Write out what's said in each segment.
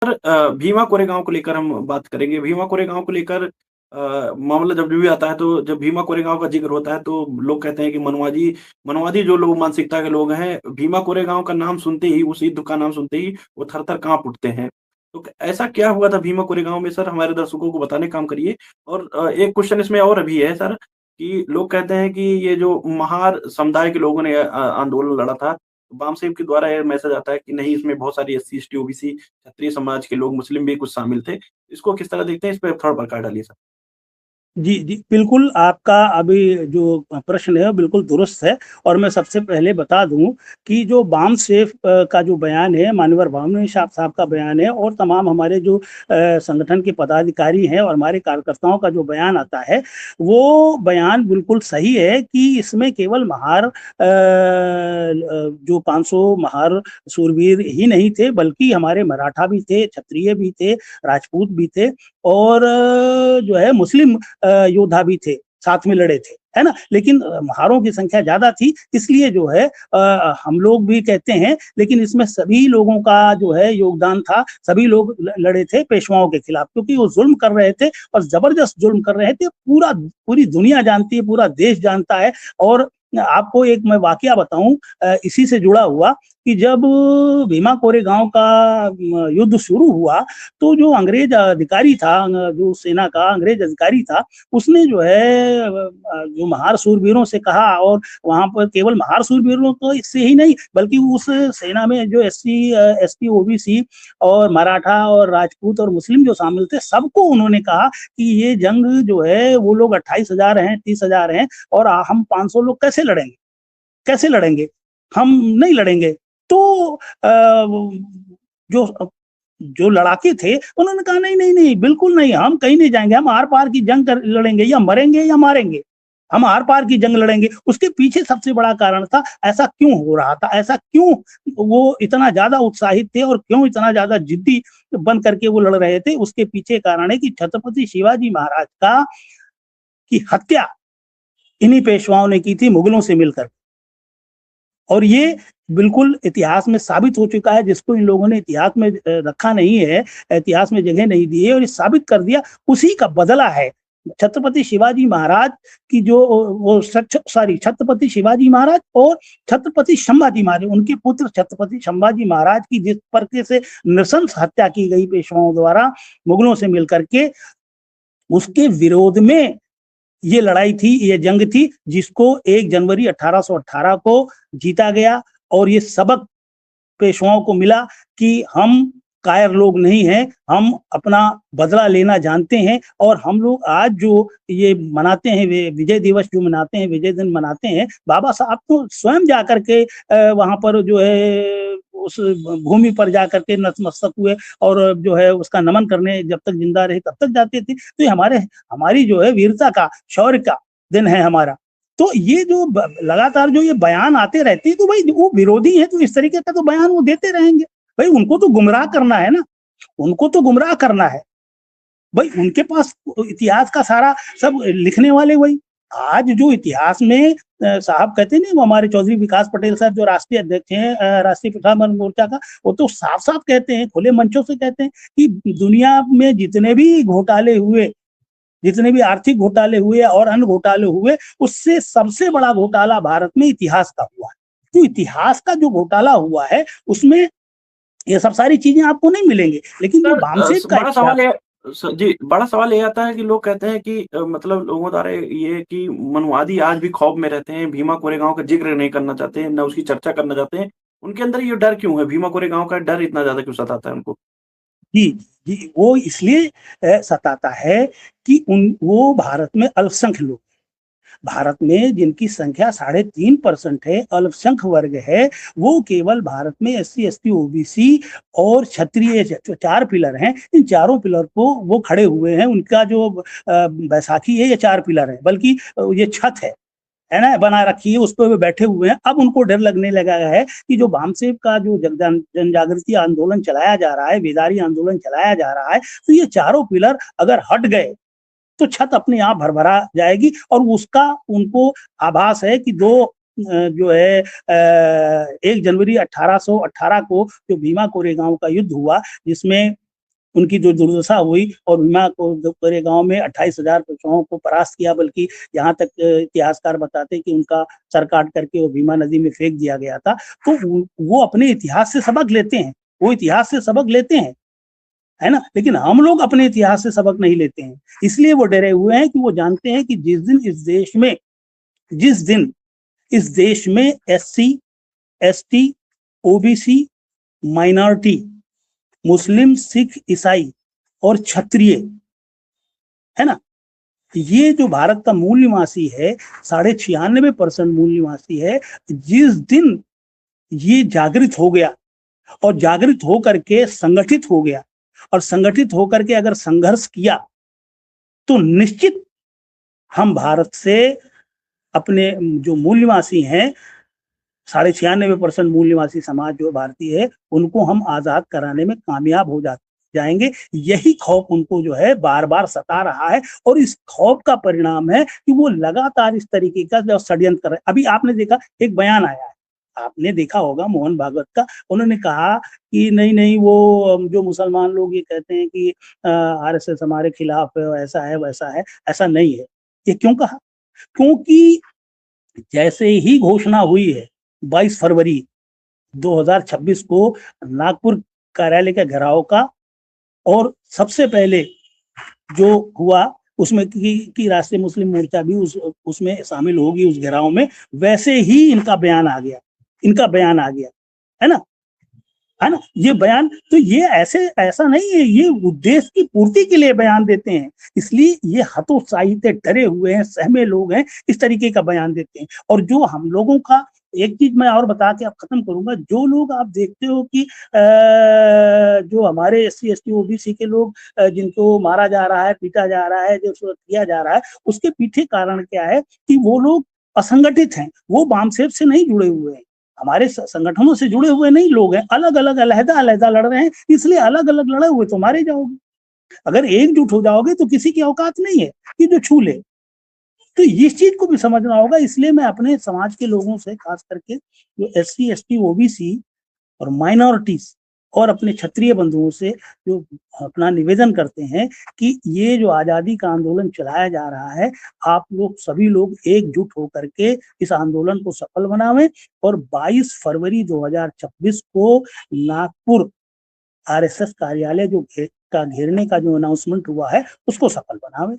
भीमा कोरेगाँव को लेकर हम बात करेंगे। भीमा कोरेगाँव को लेकर मामला जब भी आता है, तो जब भीमा कोरेगाँव का ज़िक्र होता है, तो लोग कहते हैं कि मनुवादी मनुवादी जो लोग मानसिकता के लोग हैं, भीमा कोरेगाँव का नाम सुनते ही, उस युद्ध का नाम सुनते ही वो थर-थर काँप उठते हैं। तो क ऐसा क्या हुआ था भीमा कोरेगाँव में सर? हमारे दर्शकों को बताने का काम करिए। और एक क्वेश्चन इसमें और भी है सर, कि लोग कहते हैं कि ये जो महार समुदाय के लोगों ने आंदोलन लड़ा था, बामसेव के द्वारा ये मैसेज आता है कि नहीं, इसमें बहुत सारी एससी, एसटी, ओबीसी, क्षत्रिय समाज के लोग, मुस्लिम भी कुछ शामिल थे। इसको किस तरह देखते हैं? इस पे थोड़ा प्रकाश डालिए सर। जी, जी, बिल्कुल आपका अभी जो प्रश्न है वो बिल्कुल दुरुस्त है। और मैं सबसे पहले बता दूँ कि जो बामसेफ का जो बयान है, मान्यवर भामरे साहब का बयान है, और तमाम हमारे जो संगठन के पदाधिकारी हैं और हमारे कार्यकर्ताओं का जो बयान आता है, वो बयान बिल्कुल सही है कि इसमें केवल महार जो 500 महार शूरवीर ही नहीं थे, बल्कि हमारे मराठा भी थे, क्षत्रिय भी थे, राजपूत भी थे, और जो है मुस्लिम योद्धा भी थे, साथ में लड़े थे, है ना? लेकिन महारों की संख्या ज़्यादा थी, इसलिए जो है हम लोग भी कहते हैं, लेकिन इसमें सभी लोगों का जो है योगदान था। सभी लोग लड़े थे पेशवाओं के खिलाफ, क्योंकि वो जुल्म कर रहे थे और ज़बरदस्त जुल्म कर रहे थे। पूरी दुनिया जानती है, पूरा देश जानता है। और आपको एक मैं वाकया बताऊँ इसी से जुड़ा हुआ, कि जब भीमा कोरेगाँव का युद्ध शुरू हुआ, तो जो अंग्रेज अधिकारी था, जो सेना का अंग्रेज अधिकारी था, उसने जो है जो महार शूरवीरों से कहा, और वहाँ पर केवल महार शूरवीरों तो इससे ही नहीं, बल्कि उस सेना में जो एससी, एसटी, ओबीसी और मराठा और राजपूत और मुस्लिम जो शामिल थे, सबको उन्होंने कहा कि ये जंग जो है, वो लोग 28,000 हैं, 30,000 हैं, और हम 500 लोग कैसे लड़ेंगे? कैसे लड़ेंगे? हम नहीं लड़ेंगे। तो जो जो लड़ाके थे, उन्होंने कहा नहीं, नहीं, नहीं, बिल्कुल नहीं, हम कहीं नहीं जाएँगे, हम आर-पार की जंग लड़ेंगे, या मरेंगे या मारेंगे। हम आर-पार की जंग लड़ेंगे। उसके पीछे सबसे बड़ा कारण था, ऐसा क्यों हो रहा था? ऐसा क्यों वो इतना ज़्यादा उत्साहित थे और क्यों इतना ज़्यादा जिद्दी बन करके वो लड़ रहे थे? उसके पीछे कारण है कि छत्रपति शिवाजी महाराज की हत्या इन्हीं पेशवाओं ने की थी, मुगलों से मिलकर। और ये बिल्कुल इतिहास में साबित हो चुका है, जिसको इन लोगों ने इतिहास में रखा नहीं है, इतिहास में जगह नहीं दी है, और ये साबित कर दिया, उसी का बदला है। छत्रपति शिवाजी महाराज की जो वो छत्रपति शिवाजी महाराज और छत्रपति संभाजी महाराज, उनके पुत्र छत्रपति संभाजी महाराज की जिस प्रकार से नृशंस हत्या की गई पेशवाओं द्वारा मुगलों से मिलकर के, उसके विरोध में ये लड़ाई थी, ये जंग थी, जिसको 1 जनवरी 1818 को जीता गया। और ये सबक पेशवाओं को मिला कि हम कायर लोग नहीं हैं, हम अपना बदला लेना जानते हैं। और हम लोग आज जो ये मनाते हैं, विजय दिवस जो मनाते हैं, विजय दिन मनाते हैं, बाबा साहब तो स्वयं जाकर के वहाँ पर जो है उस भूमि पर जाकर के नतमस्तक हुए, और जो है उसका नमन करने जब तक जिंदा रहे तब तक जाते थे। तो ये हमारी जो है वीरता का, शौर्य का दिन है हमारा। तो ये जो लगातार जो ये बयान आते रहते हैं, तो भाई वो विरोधी हैं, तो इस तरीके का तो बयान वो देते रहेंगे। भाई उनको तो गुमराह करना है ना, उनको तो गुमराह करना है। भाई उनके पास इतिहास का सारा सब लिखने वाले वही। आज जो इतिहास में साहब कहते हैं ना, वो हमारे चौधरी विकास पटेल साहब जो राष्ट्रीय अध्यक्ष हैं राष्ट्रीय पिछड़ा मोर्चा का, वो तो साफ-साफ कहते हैं, खुले मंचों से कहते हैं कि दुनिया में जितने भी घोटाले हुए, जितने भी आर्थिक घोटाले हुए और अन्य घोटाले हुए, उससे सबसे बड़ा घोटाला भारत में इतिहास का हुआ है। तो इतिहास का जो घोटाला हुआ है, उसमें ये सब सारी चीजें आपको नहीं मिलेंगी, लेकिन जो सर बामसेफ का बड़ा इतिहास। सवाल ये जी, बड़ा सवाल ये आता है कि लोग कहते हैं कि मतलब लोगों द्वारा ये कि मनुवादी आज भी खौफ में रहते हैं, भीमा कोरेगाँव का ज़िक्र नहीं करना चाहते हैं, ना उसकी चर्चा करना चाहते हैं। उनके अंदर ये डर क्यों है? भीमा कोरेगाँव का डर इतना ज़्यादा क्यों सताता है उनको? जी, जी, वो इसलिए सताता है कि वो भारत में अल्पसंख्य लोग, भारत में जिनकी संख्या 3.5% है, अल्पसंख्य वर्ग है, वो केवल भारत में एससी, एसटी, ओबीसी और क्षत्रिय जो 4 पिलर हैं, इन चारों पिलर को वो खड़े हुए हैं। उनका जो बैसाखी है, ये 4 पिलर है, बल्कि ये छत है ना, बना रखी है, उस पे वो बैठे हुए हैं। अब उनको डर लगने लगा है कि जो बामसेव का जो जन जागृति आंदोलन चलाया जा रहा है, बेदारी आंदोलन चलाया जा रहा है, तो ये चारों पिलर अगर हट गए, तो छत अपने आप भरभरा जाएगी। और उसका उनको आभास है कि जो है 1 जनवरी 1818 को जो भीमा कोरेगांव का युद्ध हुआ, जिसमें उनकी जो दुर्दशा हुई और भीमा को कोरेगांव में 28,000 पशुओं को परास्त किया, बल्कि यहाँ तक इतिहासकार बताते कि उनका सर काट करके वो भीमा नदी में फेंक दिया गया था। तो वो अपने इतिहास से सबक लेते हैं, वो इतिहास से सबक लेते हैं, है ना? लेकिन हम लोग अपने इतिहास से सबक नहीं लेते हैं, इसलिए वो डरे हुए हैं कि वो जानते हैं कि जिस दिन इस देश में एससी, एसटी, ओबीसी, माइनॉरिटी, मुस्लिम, सिख, ईसाई और क्षत्रिय, है ना, ये जो भारत का मूल निवासी है, 96% मूल निवासी है, जिस दिन ये जागृत हो गया और जागृत होकर के संगठित हो गया और संगठित होकर के अगर संघर्ष किया, तो निश्चित हम भारत से अपने जो मूल निवासी हैं, 96% मूल निवासी समाज जो भारतीय है, उनको हम आजाद कराने में कामयाब हो जाएंगे। यही खौफ उनको जो है बार बार सता रहा है और इस खौफ का परिणाम है कि वो लगातार इस तरीके का जो षड्यंत्र कर रहे हैं। अभी आपने देखा एक बयान आया है, आपने देखा होगा मोहन भागवत का, उन्होंने कहा कि नहीं नहीं वो जो मुसलमान लोग ये कहते हैं कि आरएसएस हमारे खिलाफ है, ऐसा है वैसा है, ऐसा नहीं है। ये क्यों कहा? क्योंकि जैसे ही घोषणा हुई है 22 फरवरी 2026 को नागपुर कार्यालय के घेराव का, और सबसे पहले जो हुआ उसमें कि राष्ट्रीय मुस्लिम मोर्चा भी उसमें शामिल होगी उस घेराव में, वैसे ही इनका बयान आ गया, है ना, है ना। ये बयान तो ये ऐसा नहीं है, ये उद्देश्य की पूर्ति के लिए बयान देते हैं, इसलिए ये हतोत्साहित है, डरे हुए हैं, सहमे लोग हैं, इस तरीके का बयान देते हैं। और जो हम लोगों का, एक चीज मैं और बता के अब खत्म करूंगा, जो लोग आप देखते हो कि जो हमारे एससी एसटी ओबीसी के लोग जिनको मारा जा रहा है, पीटा जा रहा है, जो किया जा रहा है, उसके पीछे कारण क्या है कि वो लोग असंगठित हैं, वो वामसेब से नहीं जुड़े हुए हैं, हमारे संगठनों से जुड़े हुए नहीं लोग हैं, अलग अलग अलग लड़ रहे हैं, इसलिए अलग अलग लड़े हुए तो मारे जाओगे। अगर एकजुट हो जाओगे तो किसी की औकात नहीं है कि जो छू ले। तो इस चीज को भी समझना होगा, इसलिए मैं अपने समाज के लोगों से, खास करके जो एससी एसटी ओबीसी और माइनॉरिटीज और अपने क्षत्रिय बंधुओं से जो अपना निवेदन करते हैं कि ये जो आजादी का आंदोलन चलाया जा रहा है, आप लोग सभी लोग एकजुट होकर के इस आंदोलन को सफल बनावें और 22 फरवरी 2026 को नागपुर आरएसएस कार्यालय जो घेरने का जो अनाउंसमेंट हुआ है उसको सफल बनावें।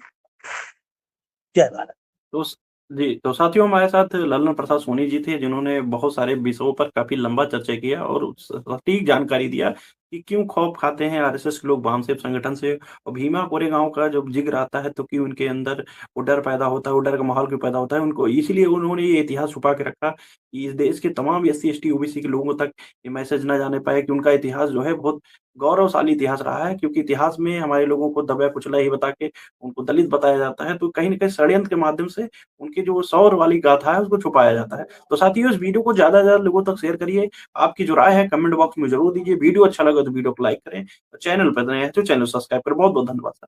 जय भारत। तो जी, तो साथियों हमारे साथ ललन प्रसाद सोनी जी थे, जिन्होंने बहुत सारे विषयों पर काफ़ी लंबा चर्चा किया और सटीक जानकारी दिया कि क्यों खौफ खाते हैं आरएसएस के लोग वामसेब संगठन से, और भीमा कोरेगांव का जब ज़िक्र आता है तो क्यों उनके अंदर वो डर पैदा होता है, वो डर का माहौल क्यों पैदा होता है उनको, इसीलिए उन्होंने ये इतिहास छुपा के रखा कि इस देश के तमाम एससी, एसटी, ओबीसी के लोगों तक ये मैसेज ना जाने पाए कि उनका इतिहास जो है बहुत गौरवशाली इतिहास रहा है, क्योंकि इतिहास में हमारे लोगों को दबा कुचला ही बता के उनको दलित बताया जाता है, तो कहीं न कहीं षड्यंत्र के माध्यम से उनकी जो शौर्य वाली गाथा है उसको छुपाया जाता है। तो साथियों इस वीडियो को ज़्यादा से ज़्यादा लोगों तक शेयर करिए, आपकी जो राय है कमेंट बॉक्स में ज़रूर दीजिए, वीडियो अच्छा लगा तो वीडियो को लाइक करें, चैनल पर नए हैं तो चैनल सब्सक्राइब करें। बहुत-बहुत धन्यवाद सर।